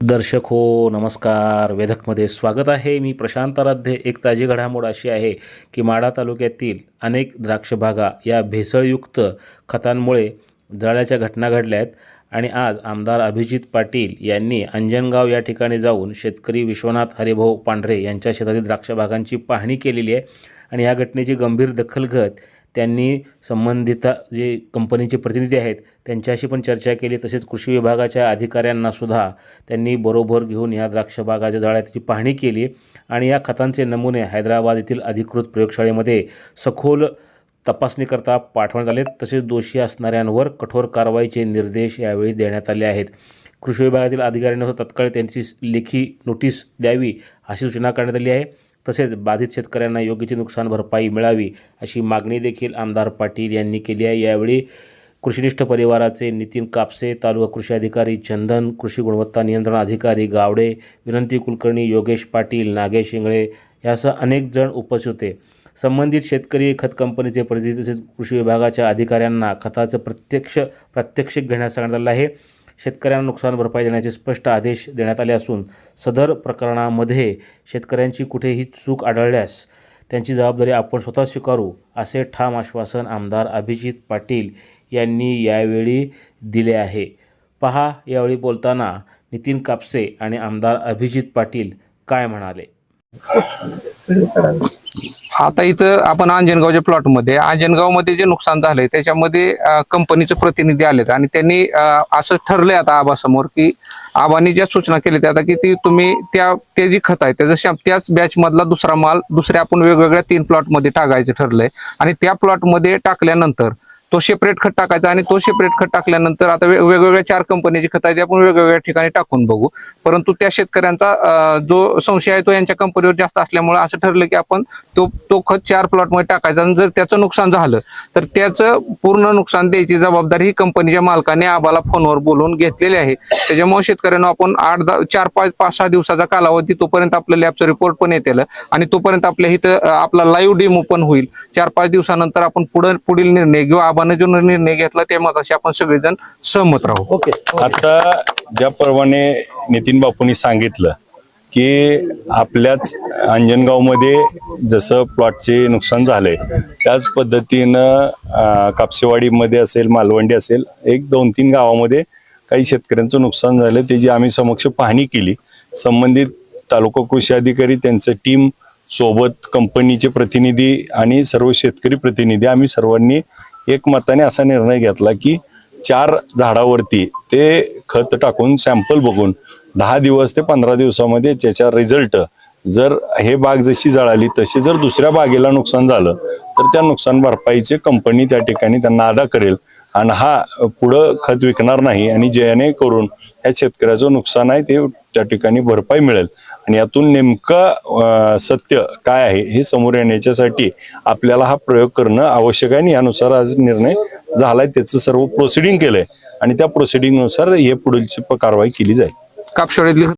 दर्शक हो नमस्कार. वेधकमध्ये स्वागत आहे. मी प्रशांत आराध्य. एक ताजी घडामोड अशी आहे की माढा तालुक्यातील अनेक द्राक्ष बागा या भेसळयुक्त खतांमुळे जळाल्याच्या घटना घडल्या आहेत आणि आज आमदार अभिजित पाटील यांनी अंजनगाव या ठिकाणी जाऊन शेतकरी विश्वनाथ हरिभाऊ पांढरे यांच्या शेतातील द्राक्ष बागांची पाहणी केलेली आहे आणि या घटनेची गंभीर दखल घेत त्यांनी संबंधित जे कंपनीचे प्रतिनिधी आहेत त्यांच्याशी पण चर्चा केली. तसेच कृषी विभागाच्या अधिकाऱ्यांनासुद्धा त्यांनी बरोबर घेऊन या द्राक्ष बागाच्या जाळ्याची पाहणी केली आणि या खतांचे नमुने हैदराबाद येथील अधिकृत प्रयोगशाळेमध्ये सखोल तपासणीकरता पाठवण्यात आले. तसेच दोषी असणाऱ्यांवर कठोर कारवाईचे निर्देश यावेळी देण्यात आले आहेत. कृषी विभागातील अधिकाऱ्यांना तत्काळ त्यांची लेखी नोटीस द्यावी अशी सूचना करण्यात आली आहे. तसेच बाधित शेतकऱ्यांना योग्य ती नुकसान भरपाई मिळावी अशी मागणी देखील आमदार पाटील यांनी केली आहे. यावेळी कृषीनिष्ठ परिवाराचे नितीन कापसे, तालुका कृषी अधिकारी चंदन, कृषी गुणवत्ता नियंत्रण अधिकारी गावडे, विनंती कुलकर्णी, योगेश पाटील, नागेश इंगळे यासह अनेक जण उपस्थित होते. संबंधित शेतकरी खत कंपनीचे प्रतिनिधी तसेच कृषी विभागाच्या अधिकाऱ्यांना खताचं प्रात्यक्षिक घेण्यास सांगण्यात आलं आहे. शेतकऱ्यांना नुकसान भरपाई देण्याचे स्पष्ट आदेश देण्यात आले असून सदर प्रकरणामध्ये शेतकऱ्यांची कुठेही चूक आढळल्यास त्यांची जबाबदारी आपण स्वतः स्वीकारू असे ठाम आश्वासन आमदार अभिजित पाटील यांनी यावेळी दिले आहे. पहा यावेळी बोलताना नितीन कापसे आणि आमदार अभिजित पाटील काय म्हणाले. आता इथं आपण अंजनगावच्या प्लॉटमध्ये अंजनगावमध्ये जे नुकसान झालंय त्याच्यामध्ये कंपनीचे प्रतिनिधी आलेत आणि त्यांनी असं ठरलंय आता आबासमोर की आबांनी ज्या सूचना केल्या आता की ती तुम्ही ते जी खत आहे त्याच बॅच मधला दुसरा माल दुसऱ्या आपण वेगवेगळ्या 3 प्लॉटमध्ये टाकायचं ठरलंय आणि त्या प्लॉटमध्ये टाकल्यानंतर तो सेपरेट खत टाकायचा आणि तो सेपरेट खत टाकल्यानंतर आता वेगवेगळ्या 4 कंपनीची खत आहे ते आपण वेगवेगळ्या ठिकाणी टाकून बघू. परंतु त्या शेतकऱ्यांचा जो संशय आहे तो यांच्या कंपनीवर जास्त असल्यामुळे असं ठरलं की आपण तो खत 4 प्लॉटमध्ये टाकायचा आणि जर त्याचं नुकसान झालं तर त्याचं पूर्ण नुकसान द्यायची जबाबदारी ही कंपनीच्या मालकाने आबाला फोनवर बोलून घेतलेली आहे. त्याच्यामुळे शेतकऱ्यांना आपण 4, 5, 6 दिवसाचा कालावधी तोपर्यंत आपल्या लॅबचा रिपोर्ट पण येतील आणि तोपर्यंत आपल्या इथं आपला लाईव्ह डेमो पण होईल. 4-5 दिवसानंतर आपण पुढील निर्णय घेऊ. आबाने जो निर्णय घेतला त्या मताशी आपण सगळेजण सहमत राहू. ओके. आता ज्याप्रमाणे नितीन बापूंनी सांगितलं की आपल्याच अंजनगावमध्ये जसं प्लॉटचे नुकसान झालंय त्याच पद्धतीनं कापसेवाडीमध्ये असेल, मालवंडी असेल, 1-2-3 गावामध्ये काही शेतकऱ्यांचं नुकसान झालं त्याची आम्ही समक्ष पाहणी केली. संबंधित तालुका कृषी अधिकारी त्यांचं टीम सोबत कंपनीचे प्रतिनिधी आणि सर्व शेतकरी प्रतिनिधी आम्ही सर्वांनी एकमताने असा निर्णय घेतला की 4 झाडावरती ते खत टाकून सॅम्पल बघून 10 दिवस ते 15 दिवसामध्ये त्याचा रिझल्ट जर हे बाग जशी जळाली तशी जर दुसऱ्या बागेला नुकसान झालं तर त्या नुकसान भरपाईचे कंपनी त्या ठिकाणी त्यांना अदा करेल आणि हा पुढं खत विकणार नाही आणि जेणेकरून या शेतकऱ्याचं नुकसान आहे ते त्या ठिकाणी भरपाई मिळेल आणि यातून नेमकं सत्य काय आहे हे समोर येण्यासाठी आपल्याला हा प्रयोग करणं आवश्यक आहे आणि यानुसार आज निर्णय झालाय. त्याचं सर्व प्रोसिडिंग केलंय आणि त्या प्रोसिडिंगनुसार हे पुढील कारवाई केली जाईल. कापशाळेतली